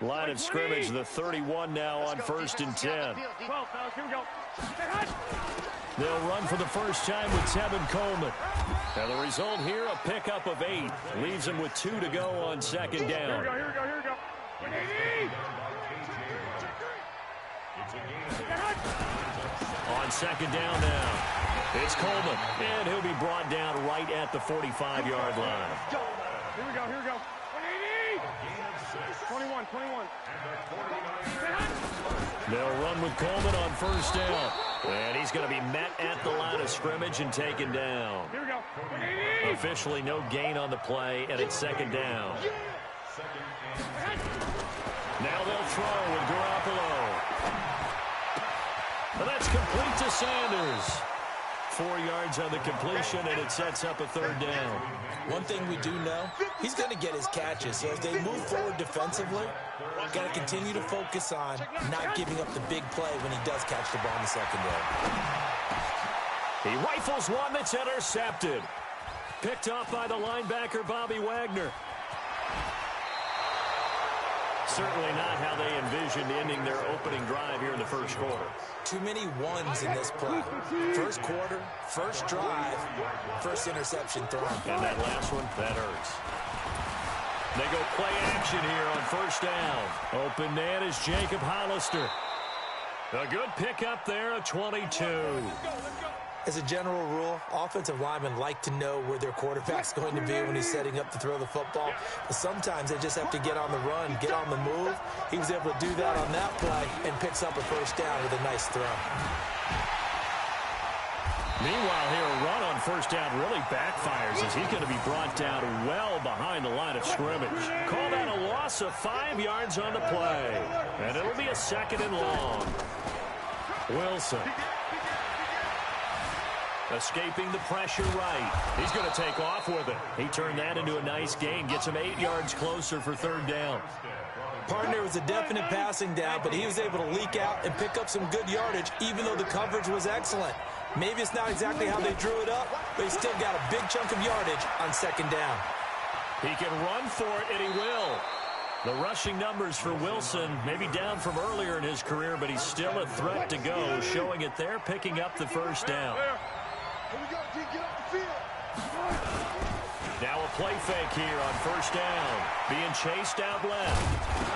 Line of scrimmage, the 31 now on 1st and 10. They'll run for the first time with Tevin Coleman. And the result here, a pickup of 8. Leaves him with 2 to go on 2nd down. Here we go. On 2nd down now, it's Coleman. And he'll be brought down right at the 45-yard line. Here we go. 21. They'll run with Coleman on 1st down. And he's going to be met at the line of scrimmage and taken down. Here we go. Officially no gain on the play, and it's 2nd down. Now they'll throw with Garoppolo. And that's complete to Sanders. 4 yards on the completion, and it sets up a 3rd down. One thing we do know, he's going to get his catches. So as they move forward defensively, got to continue to focus on not giving up the big play when he does catch the ball in the secondary. He rifles one that's intercepted. Picked off by the linebacker, Bobby Wagner. Certainly not how they envisioned ending their opening drive here in the 1st quarter. Too many ones in this play. 1st quarter, 1st drive, 1st interception thrown. And that last one, that hurts. They go play action here on 1st down. Open man is Jacob Hollister. A good pickup there, a 22. As a general rule, offensive linemen like to know where their quarterback's going to be when he's setting up to throw the football. But sometimes they just have to get on the run, get on the move. He was able to do that on that play and picks up a 1st down with a nice throw. Meanwhile, here a run on 1st down really backfires as he's going to be brought down well behind the line of scrimmage. Call that a loss of 5 yards on the play. And it'll be a 2nd and long. Wilson. Escaping the pressure right. He's going to take off with it. He turned that into a nice gain. Gets him 8 yards closer for 3rd down. Partner was a definite passing down, but he was able to leak out and pick up some good yardage, even though the coverage was excellent. Maybe it's not exactly how they drew it up, but he still got a big chunk of yardage on 2nd down. He can run for it, and he will. The rushing numbers for Wilson maybe down from earlier in his career, but he's still a threat to go, showing it there, picking up the 1st down. Here we go, get off the field. Now a play fake here on 1st down. Being chased out left.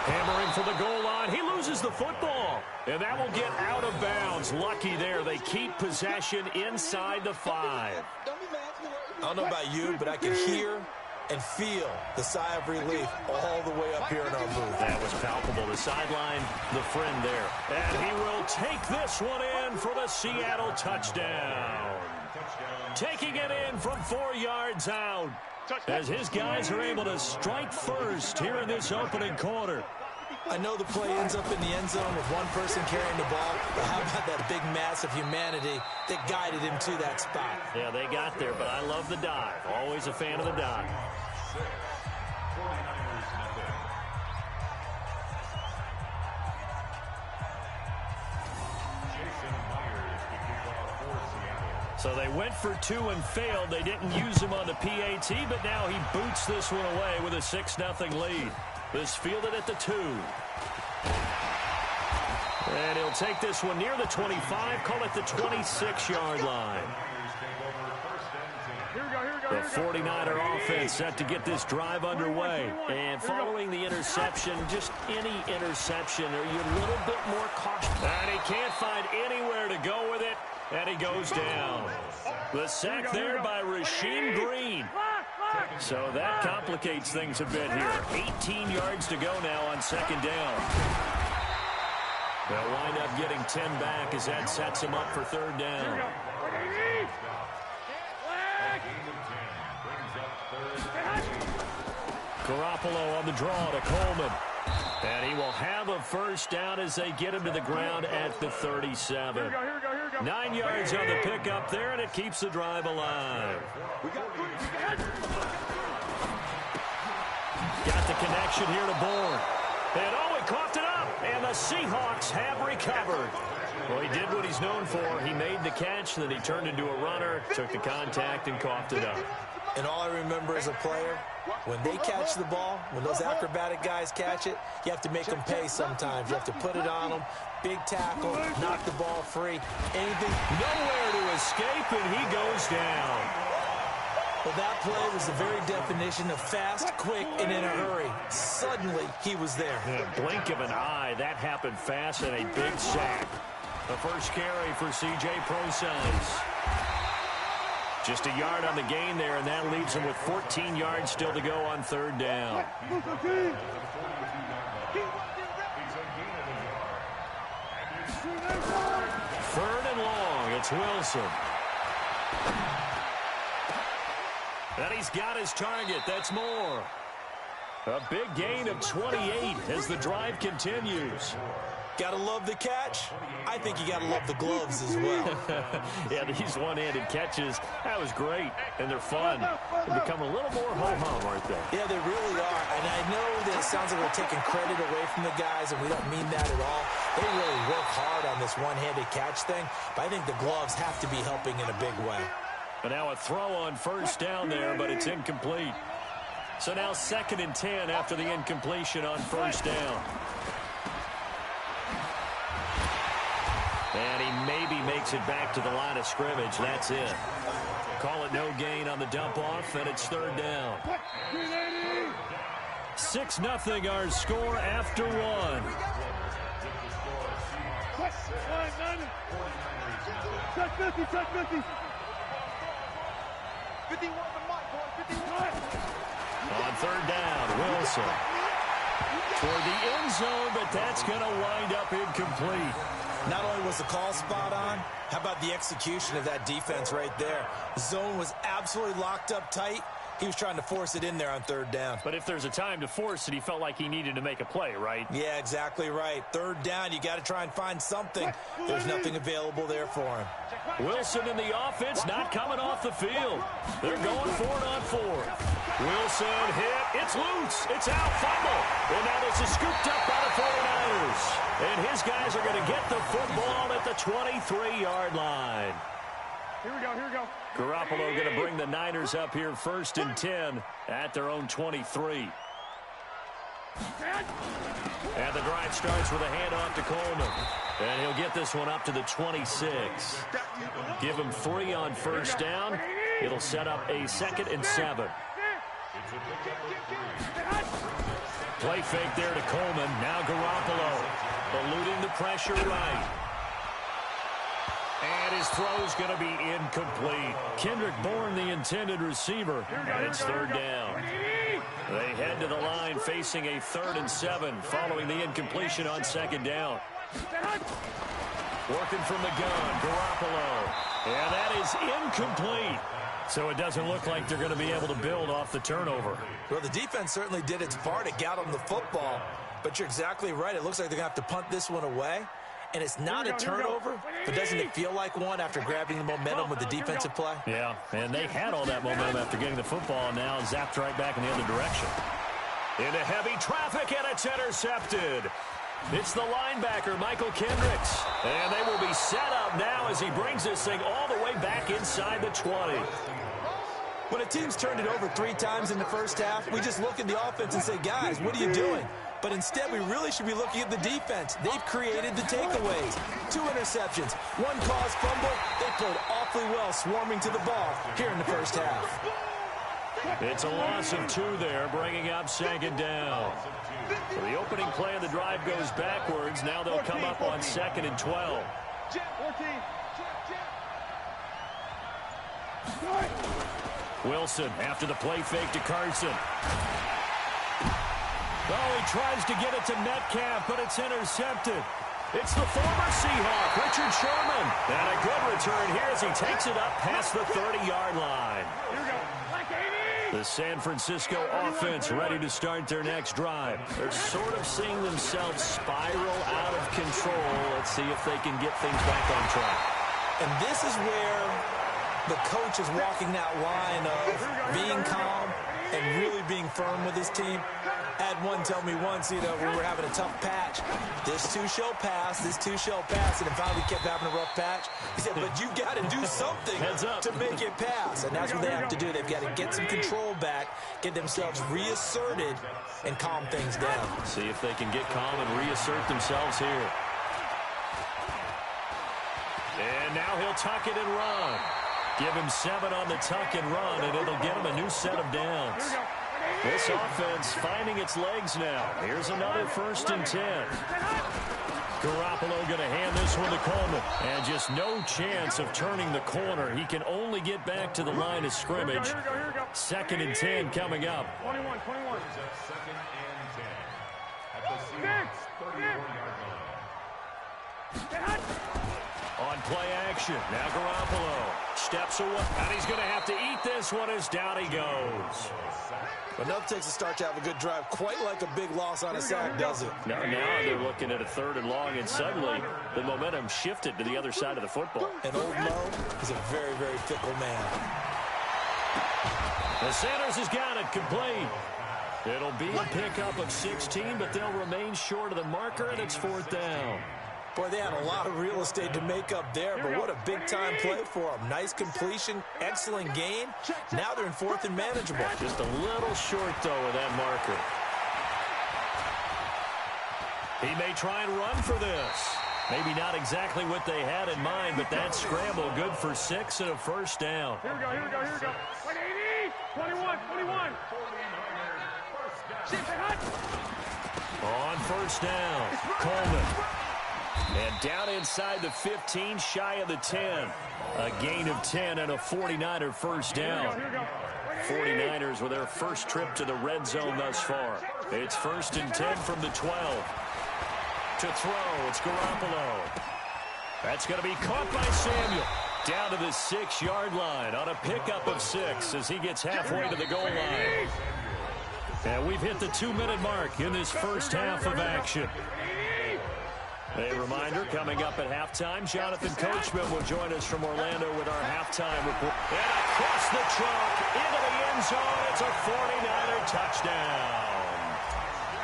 Hammering for the goal line. He loses the football. And that will get out of bounds. Lucky there. They keep possession inside the 5. I don't know about you, but I can hear and feel the sigh of relief all the way up here in our booth. That was palpable. The sideline, the friend there. And he will take this one in for the Seattle touchdown. Taking it in from 4 yards out as his guys are able to strike first here in this opening quarter. I know the play ends up in the end zone with one person carrying the ball, but how about that big mass of humanity that guided him to that spot? Yeah, they got there, but I love the dive. Always a fan of the dive. So they went for 2 and failed. They didn't use him on the PAT, but now he boots this one away with a 6-0 lead. This fielded at the 2. And he'll take this one near the 25, call it the 26-yard line. The 49er offense set to get this drive underway. And following the interception, just any interception, are you a little bit more cautious? And he can't find anywhere to go with it. And he goes down. The sack there by Rasheem Green. So that complicates things a bit here. 18 yards to go now on 2nd down. They'll wind up getting 10 back as that sets him up for 3rd down. Garoppolo on the draw to Coleman. And he will have a 1st down as they get him to the ground at the 37. 9 yards on the pickup there, and it keeps the drive alive. Got the connection here to Bourne. And oh, he coughed it up, and the Seahawks have recovered. Well, he did what he's known for. He made the catch, then he turned into a runner, took the contact, and coughed it up. And all I remember as a player, When they catch the ball, when those acrobatic guys catch it, you have to make them pay sometimes. You have to put it on them. Big tackle, knock the ball free. Anything. Nowhere to escape, and he goes down. Well, that play was the very definition of fast, quick, and in a hurry. Suddenly, he was there. Blink of an eye. That happened fast and a big sack. The first carry for C.J. Prosise. Just a yard on the gain there, and that leaves him with 14 yards still to go on third down. Third and long. It's Wilson. And he's got his target. That's more. A big gain of 28 as the drive continues. Gotta love the catch. I think you gotta love the gloves as well. Yeah, these one-handed catches, that was great, and they're fun. They become a little more ho-hum, aren't they? Yeah, they really are. And I know that it sounds like we're taking credit away from the guys, and we don't mean that at all. They really work hard on this one-handed catch thing, but I think the gloves have to be helping in a big way. And now a throw on first down there, but it's incomplete. So now 2nd and 10 after the incompletion on first down. And he maybe makes it back to the line of scrimmage. That's it. Call it no gain on the dump-off, and it's third down. 6-0 our score after one. Check 50, check 50. 51 the mic, boy. 51. On third down, Wilson. Toward the end zone, but that's going to wind up incomplete. Not only was the call spot on, how about the execution of that defense right there? The zone was absolutely locked up tight. He was trying to force it in there on third down. But if there's a time to force it, he felt like he needed to make a play, right? Yeah, exactly right. Third down, you got to try and find something. There's nothing available there for him. Wilson in the offense, not coming off the field. They're going for it on fourth. Wilson hit. It's loose. It's out. Fumble. And now this is scooped up by the 49ers. And his guys are going to get the football at the 23-yard line. Here we go, here we go. Garoppolo going to bring the Niners up here 1st and 10 at their own 23. And the drive starts with a handoff to Coleman. And he'll get this one up to the 26. Give him 3 on first down. It'll set up a 2nd and 7. Play fake there to Coleman. Now Garoppolo eluding the pressure right. And his throw's going to be incomplete. Kendrick Bourne, the intended receiver. And it's third down. They head to the line facing a 3rd and 7 following the incompletion on 2nd down. Working from the gun, Garoppolo. And that is incomplete. So it doesn't look like they're going to be able to build off the turnover. Well, the defense certainly did its part to get on the football. But you're exactly right. It looks like they're going to have to punt this one away. And it's not a turnover, but doesn't it feel like one after grabbing the momentum with the defensive play? Yeah, and they had all that momentum after getting the football, and now zapped right back in the other direction. Into heavy traffic, and it's intercepted. It's the linebacker, Michael Kendricks. And they will be set up now as he brings this thing all the way back inside the 20. When a team's turned it over 3 times in the first half, we just look at the offense and say, guys, what are you doing? But instead, we really should be looking at the defense. They've created the takeaways. 2 interceptions, 1 caused fumble. They played awfully well swarming to the ball here in the first half. It's a loss of 2 there, bringing up 2nd down. So the opening play of the drive goes backwards. Now they'll come up on 2nd and 12. 14. Wilson after the play fake to Carson. Oh, he tries to get it to Metcalf, but it's intercepted. It's the former Seahawk, Richard Sherman. And a good return here as he takes it up past the 30-yard line. Here we go. The San Francisco offense ready to start their next drive. They're sort of seeing themselves spiral out of control. Let's see if they can get things back on track. And this is where the coach is walking that line of being calm, and really being firm with his team. I had one tell me once, when we were having a tough patch, this too shall pass, and it finally kept having a rough patch. He said, but you've got to do something to make it pass, and that's what they have to do. They've got to get some control back, get themselves reasserted, and calm things down. See if they can get calm and reassert themselves here. And now he'll tuck it and run. Give him 7 on the tuck and run, and it'll get him a new set of downs. This offense finding its legs now. Here's another 1st and 10. Garoppolo going to hand this one to Coleman. And just no chance of turning the corner. He can only get back to the line of scrimmage. 2nd and 10 coming up. 21. Second and 10. At the Seahawks 30-yard line. On play action, now Garoppolo steps away, and he's going to have to eat this one as down he goes. But enough takes a start to have a good drive, quite like a big loss on a sack, does it? Now they're looking at a 3rd and long, and suddenly the momentum shifted to the other side of the football. And old Mo is a very, very fickle man. The Sanders has got it complete. It'll be a pickup of 16, but they'll remain short of the marker, and it's 4th down. Boy, they had a lot of real estate to make up there, but what a big-time play for them. Nice completion, excellent game. Now they're in 4th and manageable. Just a little short, though, with that marker. He may try and run for this. Maybe not exactly what they had in mind, but that scramble good for 6 and a 1st down. Here we go. 21. On 1st down, Coleman. And down inside the 15, shy of the 10. A gain of 10 and a 49er 1st down. 49ers with their first trip to the red zone thus far. It's 1st and 10 from the 12. To throw, it's Garoppolo. That's going to be caught by Samuel. Down to the 6-yard line on a pickup of 6 as he gets halfway to the goal line. And we've hit the 2-minute mark in this first half of action. A reminder, coming up at halftime, Jonathan Coachman will join us from Orlando with our halftime report. And across the trunk, into the end zone, it's a 49er touchdown.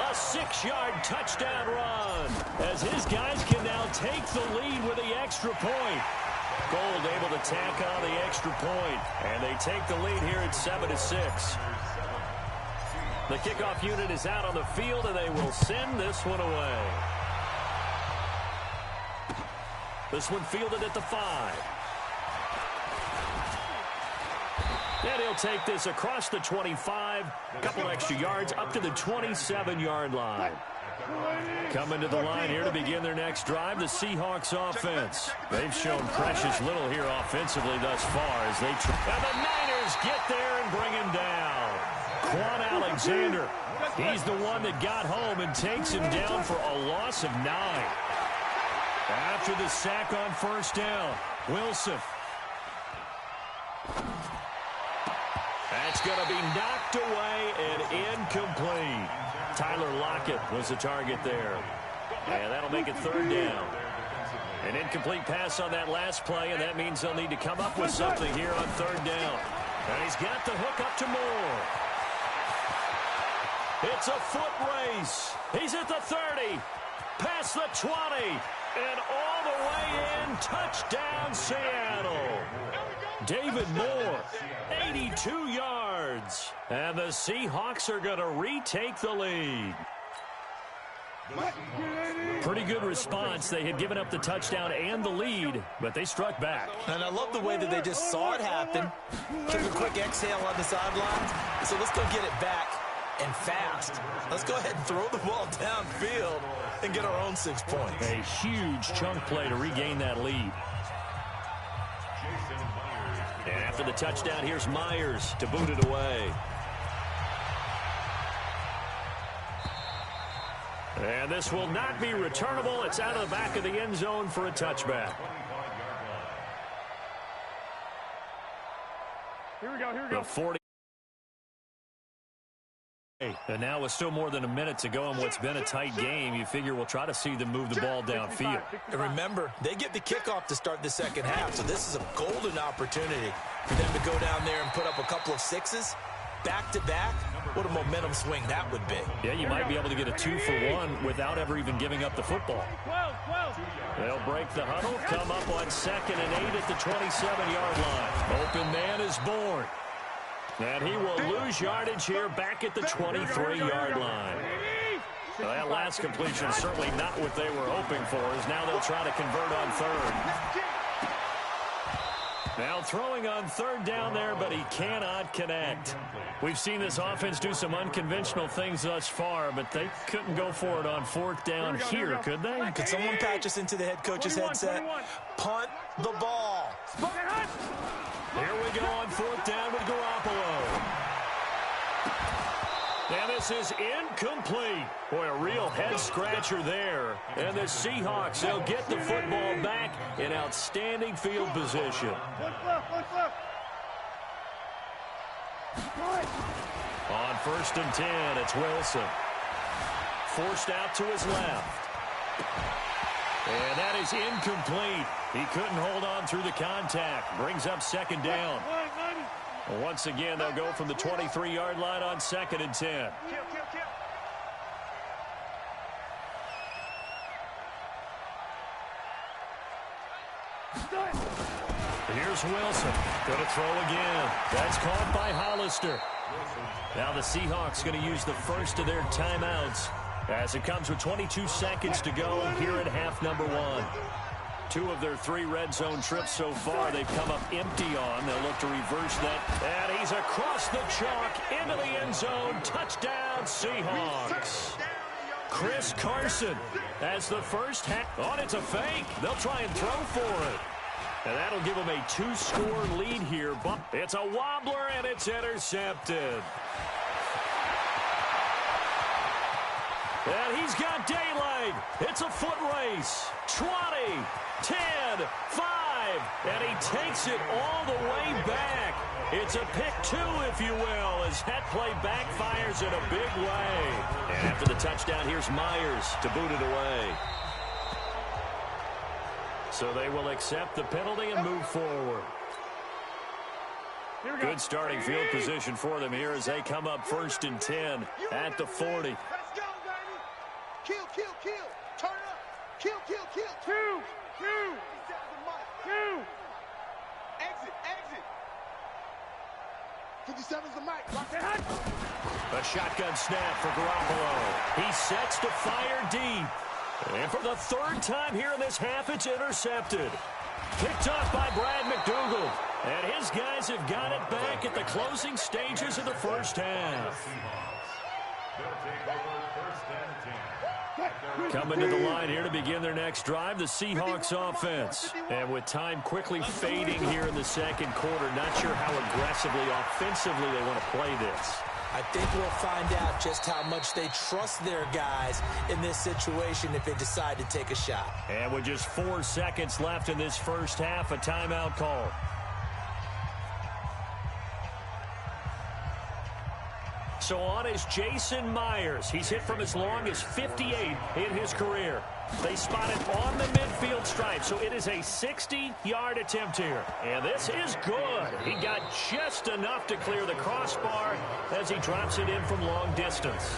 A 6-yard touchdown run, as his guys can now take the lead with the extra point. Gold able to tack on the extra point, and they take the lead here at 7-6. The kickoff unit is out on the field, and they will send this one away. This one fielded at the 5. And he'll take this across the 25. A couple extra yards up to the 27-yard line. Coming to the line here to begin their next drive, the Seahawks offense. They've shown precious little here offensively thus far as they try. And the Niners get there and bring him down. Quan Alexander, he's the one that got home and takes him down for a loss of 9. After the sack on 1st down, Wilson. That's going to be knocked away and incomplete. Tyler Lockett was the target there. And that'll make it 3rd down. An incomplete pass on that last play, and that means they'll need to come up with something here on 3rd down. And he's got the hook up to Moore. It's a foot race. He's at the 30, past the 20. And all the way in, touchdown Seattle. David Moore, 82 yards. And the Seahawks are going to retake the lead. Pretty good response. They had given up the touchdown and the lead, but they struck back. And I love the way that they just saw it happen, took a quick exhale on the sidelines, so let's go get it back. And fast. Let's go ahead and throw the ball downfield and get our own 6 points. A huge chunk play to regain that lead. And after the touchdown, here's Myers to boot it away. And this will not be returnable. It's out of the back of the end zone for a touchback. Here we go. The 40. And now with still more than a minute to go in what's been a tight game, you figure we'll try to see them move the ball downfield. And remember, they get the kickoff to start the second half, so this is a golden opportunity for them to go down there and put up a couple of 6s back-to-back, what a momentum swing that would be. Yeah, you might be able to get a 2-for-1 without ever even giving up the football. 12. They'll break the huddle, come up on 2nd and 8 at the 27-yard line. Open man is born. And he will lose yardage here back at the 23-yard line. Well, that last completion certainly not what they were hoping for, as now they'll try to convert on 3rd. Now throwing on 3rd down there, but he cannot connect. We've seen this offense do some unconventional things thus far, but they couldn't go for it on 4th down here, could they? Could someone patch us into the head coach's headset? Punt the ball. Here we go on 4th down with Garoppolo. And this is incomplete. Boy, a real head-scratcher there. And the Seahawks, they'll get the football back in outstanding field position. On 1st and 10, it's Wilson. Forced out to his left. And that is incomplete. He couldn't hold on through the contact. Brings up 2nd down. Once again, they'll go from the 23-yard line on 2nd and 10. Here's Wilson. Going to throw again. That's caught by Hollister. Now the Seahawks going to use the first of their timeouts as it comes with 22 seconds to go here at half number 1. 2 of their 3 red zone trips so far they've come up empty on. They'll look to reverse that. And he's across the chalk into the end zone. Touchdown, Seahawks. Chris Carson has the first half. Oh, it's a fake. They'll try and throw for it. And that'll give them a 2-score lead here. But it's a wobbler, and it's intercepted. And he's got daylight. It's a foot race. 20, 10, 5, and he takes it all the way back. It's a pick 2, if you will, as that play backfires in a big way. And after the touchdown, here's Myers to boot it away. So they will accept the penalty and move forward. Good starting field position for them here as they come up 1st and 10 at the 40. Let's go, baby. Kill. Turn it up. Kill. 2. Exit. 57's the mic. A shotgun snap for Garoppolo. He sets to fire deep. And for the 3rd time here in this half, it's intercepted. Picked off by Brad McDougal. And his guys have got it back at the closing stages of the first half. Coming to the line here to begin their next drive, the Seahawks offense. And with time quickly fading here in the 2nd quarter, not sure how aggressively, offensively they want to play this. I think we'll find out just how much they trust their guys in this situation if they decide to take a shot. And with just 4 seconds left in this first half, a timeout call. So on is Jason Myers. He's hit from as long as 58 in his career. They spot it on the midfield stripe, so it is a 60-yard attempt here. And this is good. He got just enough to clear the crossbar as he drops it in from long distance.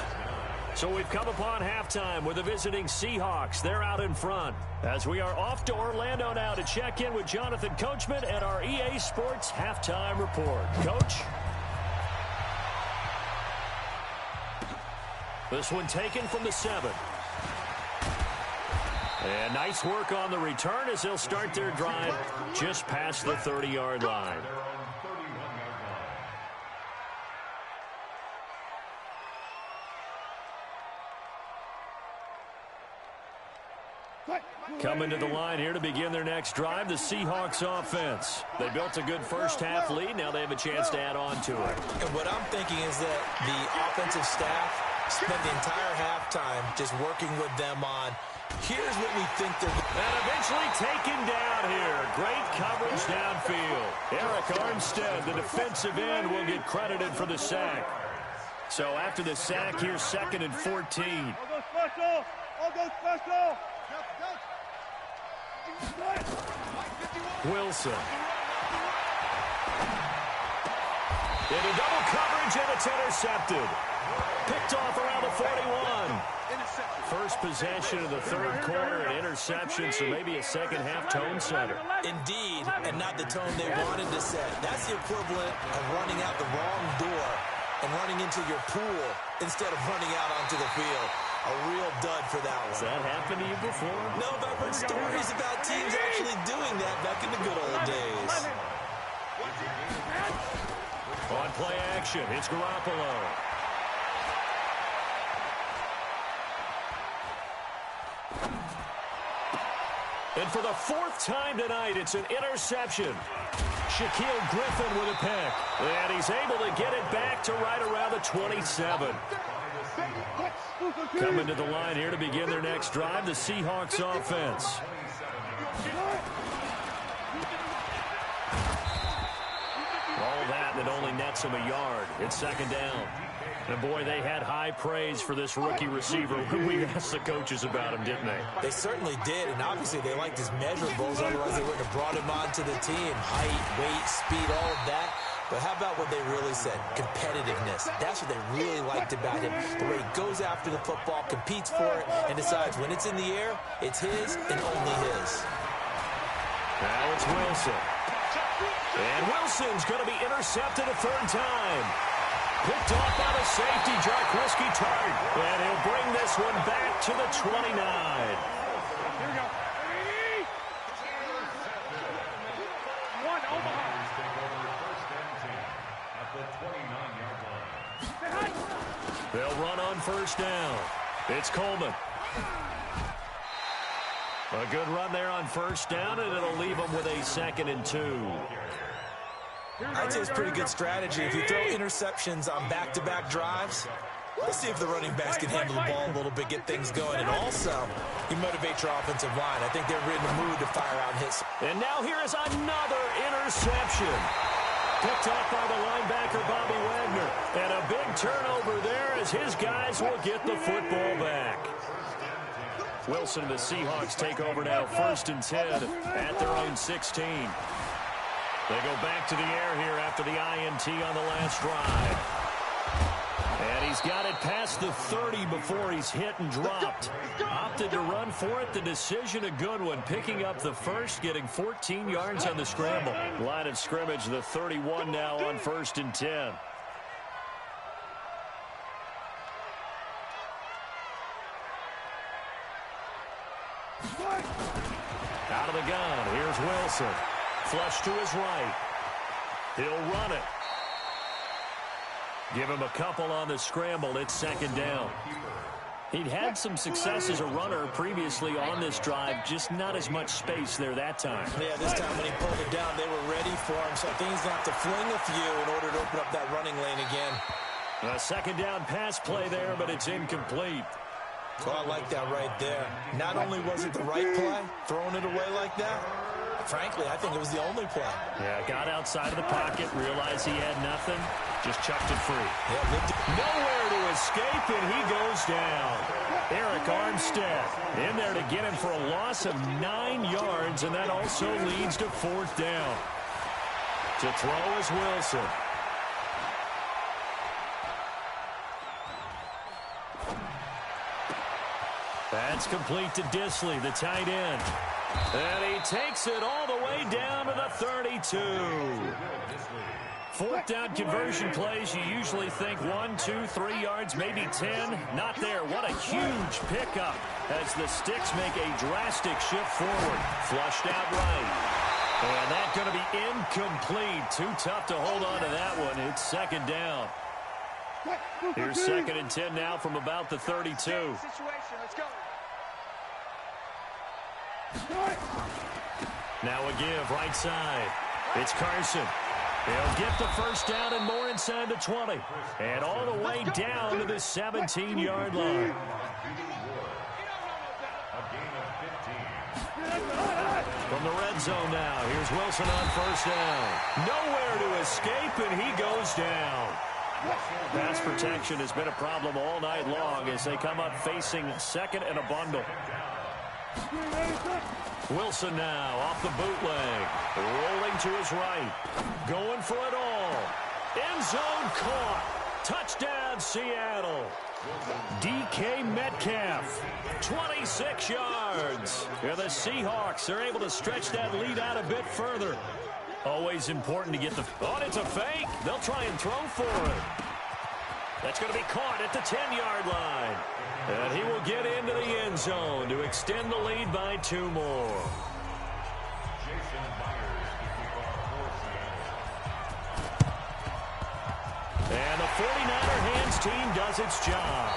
So we've come upon halftime with the visiting Seahawks. They're out in front. As we are off to Orlando now to check in with Jonathan Coachman at our EA Sports Halftime Report. Coach? This one taken from the 7. And nice work on the return as they'll start their drive just past the 30-yard line. Coming to the line here to begin their next drive, the Seahawks offense. They built a good first-half lead. Now they have a chance to add on to it. And what I'm thinking is that the offensive staff spent the entire halftime just working with them on, here's what we think they're going to do. And eventually taken down here. Great coverage downfield. Eric Armstead, the defensive end, will get credited for the sack. So after the sack, here's 2nd and 14. I'll go special. Wilson. Into double coverage, and it's intercepted. Picked off around the 41. First possession of the third quarter, an interception, so maybe a second-half tone setter. Indeed, and not the tone they wanted to set. That's the equivalent of running out the wrong door and running into your pool instead of running out onto the field. A real dud for that one. Has that happened to you before? No, but I've heard stories about teams actually doing that back in the good old days. On play action, it's Garoppolo. And for the fourth time tonight, it's an interception. Shaquille Griffin with a pick. And he's able to get it back to right around the 27. Coming to the line here to begin their next drive, the Seahawks offense. All that only nets him a yard. It's second down. And, boy, they had high praise for this rookie receiver when we asked the coaches about him, didn't they? They certainly did, and obviously they liked his measurables. Otherwise, they wouldn't have brought him onto the team. Height, weight, speed, all of that. But how about what they really said? Competitiveness. That's what they really liked about him. The way he goes after the football, competes for it, and decides when it's in the air, it's his and only his. Now it's Wilson. And Wilson's going to be intercepted a third time. Picked off by the safety, Jarquiski Tart. And he'll bring this one back to the 29. Here we go. One, Omaha. They'll run on first down. It's Coleman. A good run there on first down, and it'll leave them with a 2nd and 2. I'd say it's pretty good strategy. If you throw interceptions on back-to-back drives, let's see if the running backs can handle the ball a little bit, get things going. And also, you motivate your offensive line. I think they're in the mood to fire out hits. And now here is another interception. Picked off by the linebacker, Bobby Wagner. And a big turnover there as his guys will get the football back. Wilson and the Seahawks take over now, 1st and 10 at their own 16. They go back to the air here after the INT on the last drive. And he's got it past the 30 before he's hit and dropped. Opted to run for it. The decision a good one. Picking up the first, getting 14 yards on the scramble. Line of scrimmage, the 31 now on 1st and 10. Out of the gun, here's Wilson. Flush to his right. He'll run it. Give him a couple on the scramble. It's 2nd down. He'd had some success as a runner previously on this drive, just not as much space there that time. Yeah, this time when he pulled it down, they were ready for him, so I think he's going to have to fling a few in order to open up that running lane again. A 2nd down pass play there, but it's incomplete. Oh, I like that right there. Not only was it the right play, throwing it away like that, frankly, I think it was the only play. Yeah, got outside of the pocket, realized he had nothing, just chucked it free. Yeah, nowhere to escape, and he goes down. Eric Armstead in there to get him for a loss of 9 yards, and that also leads to 4th down. To throw is Wilson. That's complete to Disley, the tight end. And he takes it all the way down to the 32. 4th down conversion plays, you usually think 1, 2, 3 yards, maybe 10. Not there. What a huge pickup as the Sticks make a drastic shift forward. Flushed out right. And that's going to be incomplete. Too tough to hold on to that one. It's 2nd down. Here's 2nd and 10 now from about the 32. Let's go. Now a give right side. It's Carson. He'll get the first down and more inside the 20. And all the way down to the 17-yard line. From the red zone now, here's Wilson on first down. Nowhere to escape, and he goes down. Pass protection has been a problem all night long as they come up facing 2nd and a bundle. Wilson now off the bootleg. Rolling to his right. Going for it all. End zone caught. Touchdown, Seattle. DK Metcalf, 26 yards. And the Seahawks are able to stretch that lead out a bit further. Always important to get the... Oh, it's a fake. They'll try and throw for it. That's going to be caught at the 10-yard line. And he will get into the end zone to extend the lead by 2 more. And the 49er hands team does its job.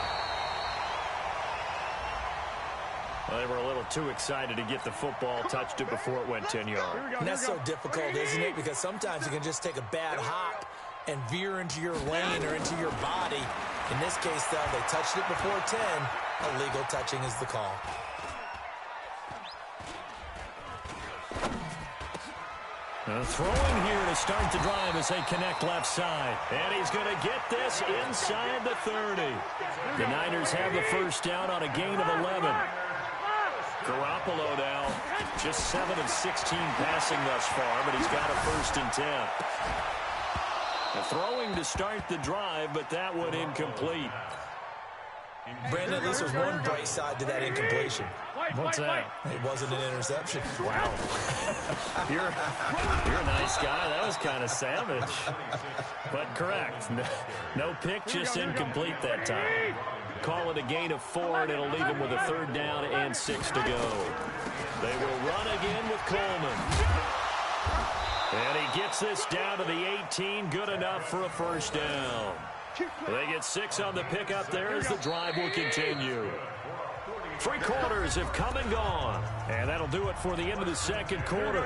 Well, they were a little too excited to get the football, touched it before it went 10 yards. And that's so difficult, isn't it? Because sometimes you can just take a bad hop and veer into your lane or into your body. In this case, though, they touched it before 10. Illegal touching is the call. Throwing here to start the drive as they connect left side. And he's going to get this inside the 30. The Niners have the first down on a gain of 11. Garoppolo now just 7 of 16 passing thus far, but he's got a 1st and 10. Throwing to start the drive, but that one incomplete. Brandon, at least there's one bright side to that incompletion. What's that? It wasn't an interception. Wow. You're a nice guy. That was kind of savage. But correct. No pick, just incomplete that time. Call it a gain of 4, and it'll leave him with a 3rd down and 6 to go. They will run again with Coleman. And he gets this down to the 18, good enough for a 1st down. They get 6 on the pickup there as the drive will continue. 3 quarters have come and gone. And that'll do it for the end of the 2nd quarter.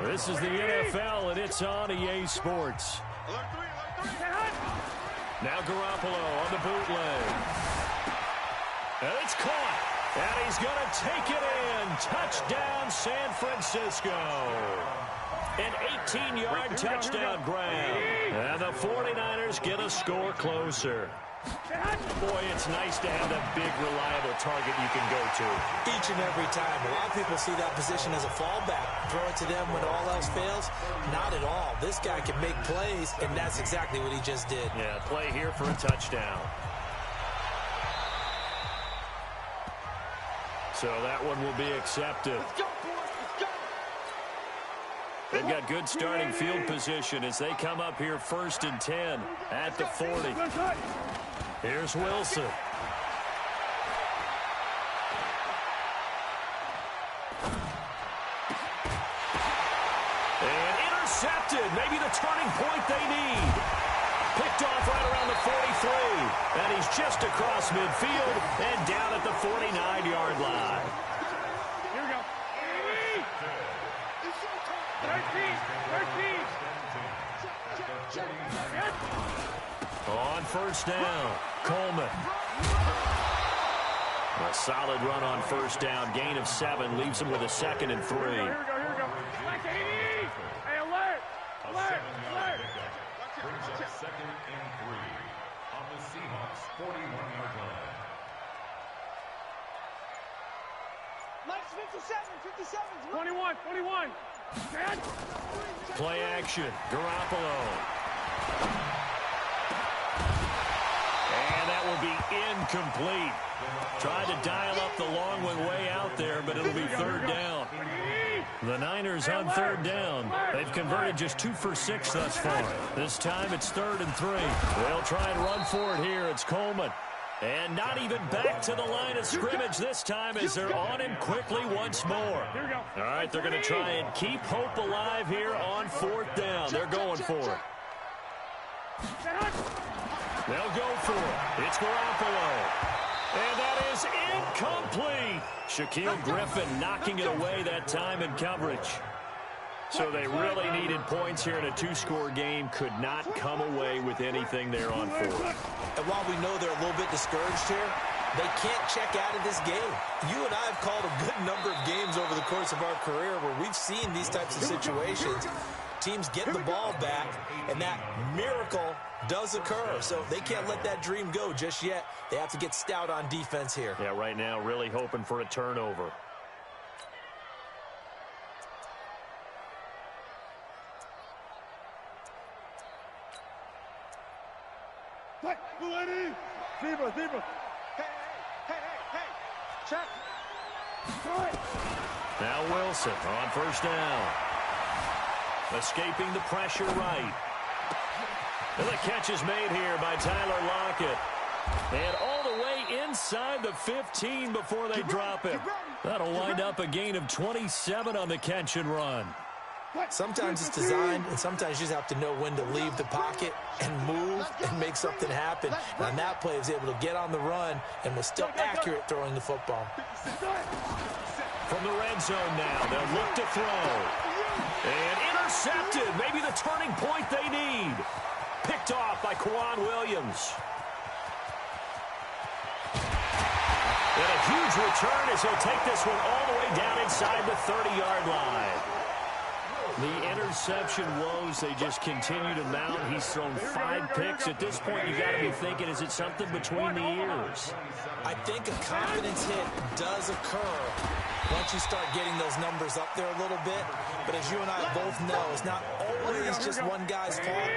This is the NFL, and it's on EA Sports. Now Garoppolo on the bootleg. And it's caught. And he's going to take it in. Touchdown, San Francisco. An 18-yard touchdown grab. And the 49ers get a score closer. Boy, it's nice to have that big, reliable target you can go to. Each and every time. A lot of people see that position as a fallback. Throw it to them when all else fails. Not at all. This guy can make plays, and that's exactly what he just did. Yeah, play here for a touchdown. So that one will be accepted. They've got good starting field position as they come up here 1st and 10 at the 40. Here's Wilson. And intercepted. Maybe the turning point they need. Picked off right around the 43. And he's just across midfield and down at the 49-yard line. Here we go. 13. On 1st down, Coleman. A solid run on 1st down. Gain of 7 leaves him with a 2nd and 3. Here we go. Hey, alert! Alert! Brings up 2nd and 3 on the Seahawks 41-yard line. Let's 57. 21. Play action. Garoppolo. And that will be incomplete. Tried to dial up the long one way out there, but it'll be 3rd down. The Niners on 3rd down. They've converted just 2 for 6 thus far. This time it's 3rd and 3. They'll try and run for it here. It's Coleman. And not even back to the line of scrimmage this time as they're on him quickly once more. All right, they're going to try and keep hope alive here on 4th down. They're going for it. They'll go for it. It's Garoppolo. And that is incomplete. Shaquille Griffin knocking it away that time in coverage. So they really needed points here in a 2-score game. Could not come away with anything there on 4th. And while we know they're a little bit discouraged here, they can't check out of this game. You and I have called a good number of games over the course of our career where we've seen these types of situations. Teams get the ball back, and that miracle does occur. So they can't let that dream go just yet. They have to get stout on defense here. Yeah, right now really hoping for a turnover. Zebra. Hey. Check. Now Wilson on first down. Escaping the pressure right. And the catch is made here by Tyler Lockett. And all the way inside the 15 before they drop it. That'll wind up a gain of 27 on the catch and run. Sometimes it's designed, and sometimes you just have to know when to leave the pocket and move and make something happen. And on that play, he was able to get on the run and was still accurate throwing the football. From the red zone now, they'll look to throw. And intercepted. Maybe the turning point they need. Picked off by Quan Williams. And a huge return as he'll take this one all the way down inside the 30-yard line. The interception woes, they just continue to mount. He's thrown 5 picks. At this point, you got to be thinking, is it something between the ears? I think a confidence hit does occur once you start getting those numbers up there a little bit. But as you and I both know, it's not always just one guy's fault.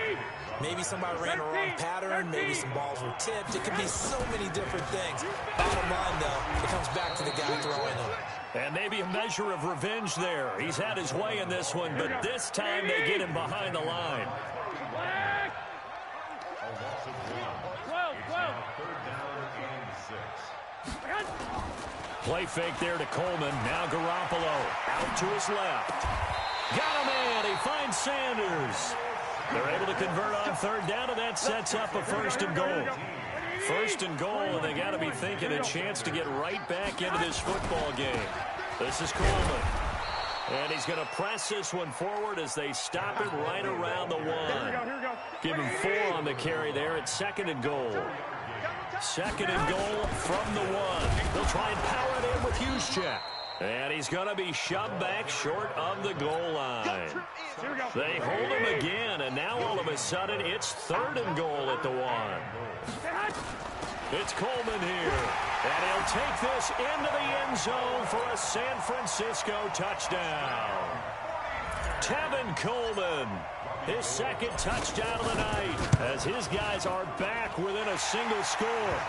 Maybe somebody ran a wrong pattern. Maybe some balls were tipped. It could be so many different things. Bottom line, though, it comes back to the guy throwing them. And maybe a measure of revenge there. He's had his way in this one, but this time they get him behind the line. Play fake there to Coleman. Now Garoppolo out to his left. Got him in. He finds Sanders. They're able to convert on third down, and that sets up a first and goal. First and goal, and they got to be thinking a chance to get right back into this football game. This is Coleman. And he's going to press this one forward as they stop it right around the 1. Give him 4 on the carry there at second and goal. Second and goal from the 1. They'll try and power it in with Juszczyk. And he's going to be shoved back short of the goal line. They hold him again, and now all of a sudden it's third and goal at the 1. It's Coleman here, and he'll take this into the end zone for a San Francisco touchdown. Tevin Coleman, his second touchdown of the night, as his guys are back within a single score.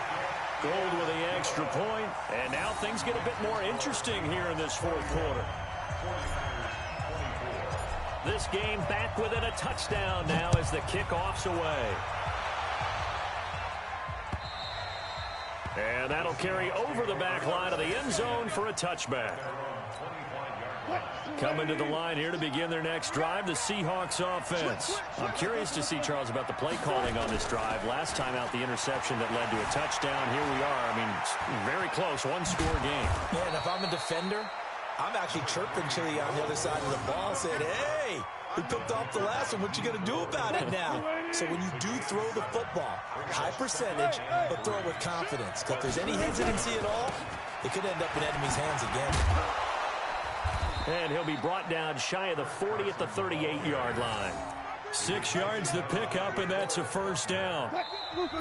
Gold with the extra point, and now things get a bit more interesting here in this fourth quarter. This game back within a touchdown now as the kickoff's away. And that'll carry over the back line of the end zone for a touchback. Coming to the line here to begin their next drive, the Seahawks offense. I'm curious to see, Charles, about the play calling on this drive. Last time out, the interception that led to a touchdown. Here we are. I mean, very close, one-score game. Yeah, and if I'm a defender, I'm actually chirping Chili on the other side of the ball, saying, hey, we picked off the last one. What you going to do about it now? So when you do throw the football, high percentage, but throw it with confidence. Because if there's any hesitancy at all, it could end up in enemy's hands again. And he'll be brought down shy of the 40 at the 38-yard line. 6 yards to pick up, and that's a first down.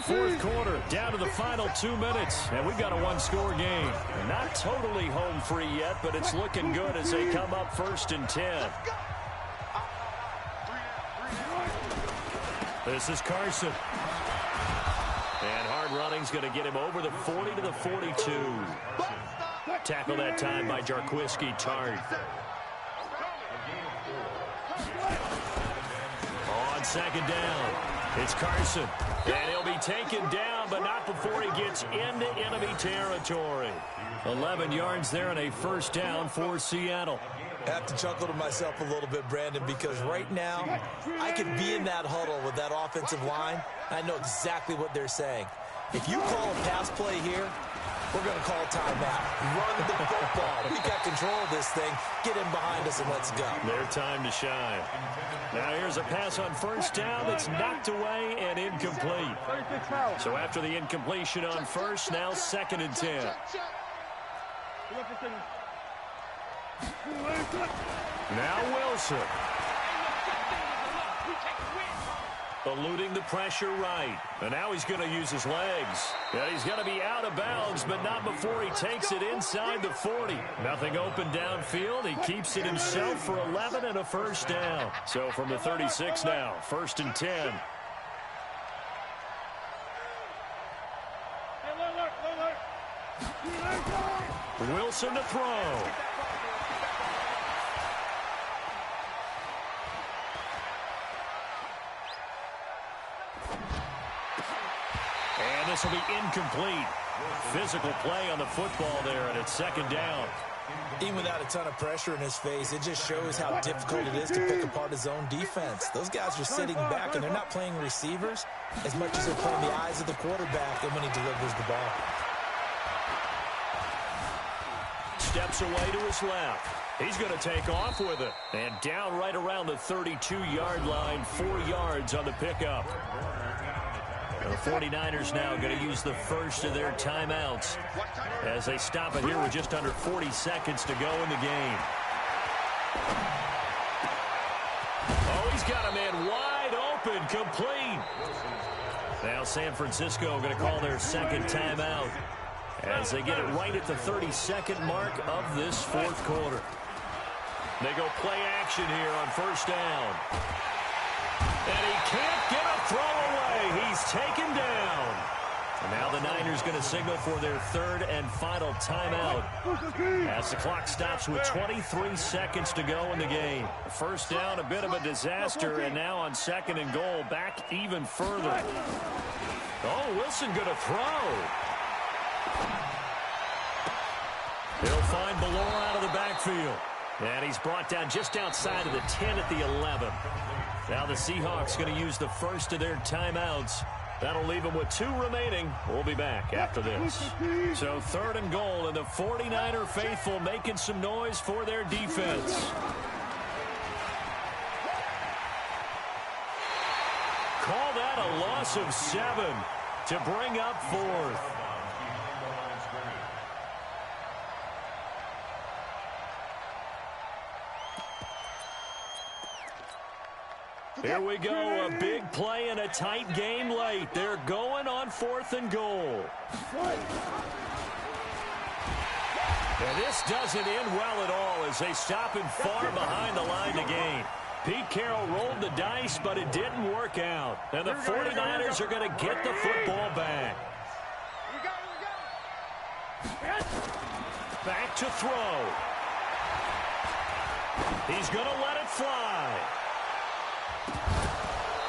Fourth quarter, down to the final 2 minutes, and we've got a one-score game. Not totally home free yet, but it's looking good as they come up first and 10. This is Carson. And hard running's going to get him over the 40 to the 42. Tackle that time by Jarquiski Tart. On second down, it's Carson. And he'll be taken down, but not before he gets into enemy territory. 11 yards there and a first down for Seattle. I have to chuckle to myself a little bit, Brandon, because right now I could be in that huddle with that offensive line. I know exactly what they're saying. If you call a pass play here, we're going to call timeout. Run the football. We got control of this thing. Get in behind us and let's go. Their time to shine. Now here's a pass on first down that's knocked away and incomplete. So after the incompletion on first, now second and 10. Now Wilson. Eluding the pressure right. And now he's going to use his legs. And he's going to be out of bounds, but not before he takes it inside the 40. Nothing open downfield. He keeps it himself for 11 and a first down. So from the 36 now, first and 10. Wilson to throw. And this will be incomplete. Physical play on the football there, and it's second down. Even without a ton of pressure in his face, it just shows how difficult it is to pick apart his own defense. Those guys are sitting back, and they're not playing receivers as much as they're playing the eyes of the quarterback and when he delivers the ball. Steps away to his left. He's going to take off with it. And down right around the 32-yard line, 4 yards on the pickup. The 49ers now going to use the first of their timeouts as they stop it here with just under 40 seconds to go in the game. Oh, he's got a man wide open, complete. Now San Francisco going to call their second timeout as they get it right at the 32nd mark of this fourth quarter. They go play action here on first down. And he can't get a throw away. He's taken down. And now the Niners going to signal for their third and final timeout as the clock stops with 23 seconds to go in the game. First down, a bit of a disaster, and now on second and goal, back even further. Oh, Wilson going to throw. He'll find Below out of the backfield. And he's brought down just outside of the 10 at the 11. Now the Seahawks going to use the first of their timeouts. That'll leave them with 2 remaining. We'll be back after this. So third and goal, and the 49er faithful making some noise for their defense. Call that a loss of 7 to bring up fourth. Here we go, a big play and a tight game late. They're going on fourth and goal. And this doesn't end well at all as they stop him far behind the line to gain. Pete Carroll rolled the dice, but it didn't work out. And the 49ers are going to get the football back. Back to throw. He's going to let it fly.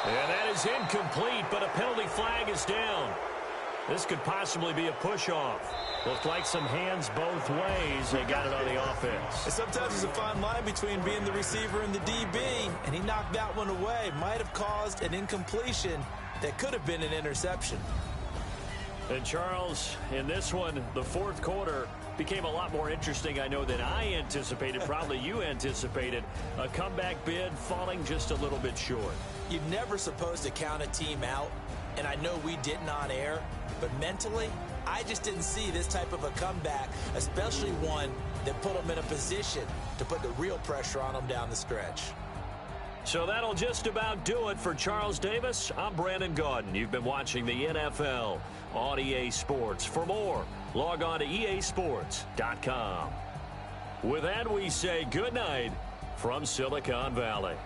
And that is incomplete, but a penalty flag is down. This could possibly be a push-off. Looked like some hands both ways. They got it on the offense. And sometimes there's a fine line between being the receiver and the DB, and he knocked that one away. Might have caused an incompletion that could have been an interception. And Charles, in this one, the fourth quarter became a lot more interesting, I know, than I anticipated. Probably you anticipated. A comeback bid falling just a little bit short. You're never supposed to count a team out, and I know we didn't on air, but mentally, I just didn't see this type of a comeback, especially one that put them in a position to put the real pressure on them down the stretch. So that'll just about do it for Charles Davis. I'm Brandon Gaudin. You've been watching the NFL on EA Sports. For more, log on to easports.com. With that, we say good night from Silicon Valley.